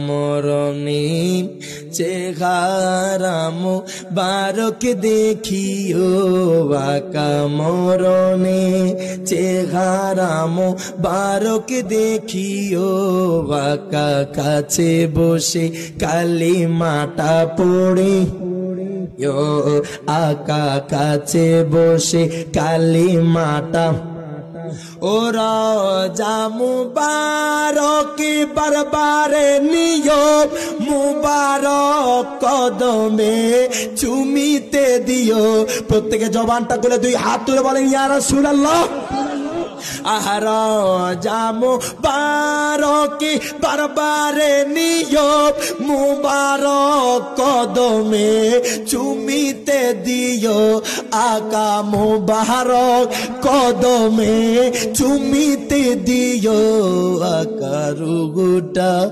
মরণে চেহারা মুবারক দেখিও আকা মরণে চেহারা মুবারক দেখিও আকা কাছে বসে কালিমাটা পড়ে আকা কাছে বসে কালিমাটা ওরা যা মুবারক বারবারে নিও মুবারক কদমে চুমিতে দিও। প্রত্যেকে জবানটা খুলে দুই হাত তুলে বলেন ইয়া রাসূলুল্লাহ। আহারা যা মুবারক বারবারে নিও মুবারক কদমে চুমিতে দিও আকা মুবারক কদমে চুমিতে দিও আকা রুগুটা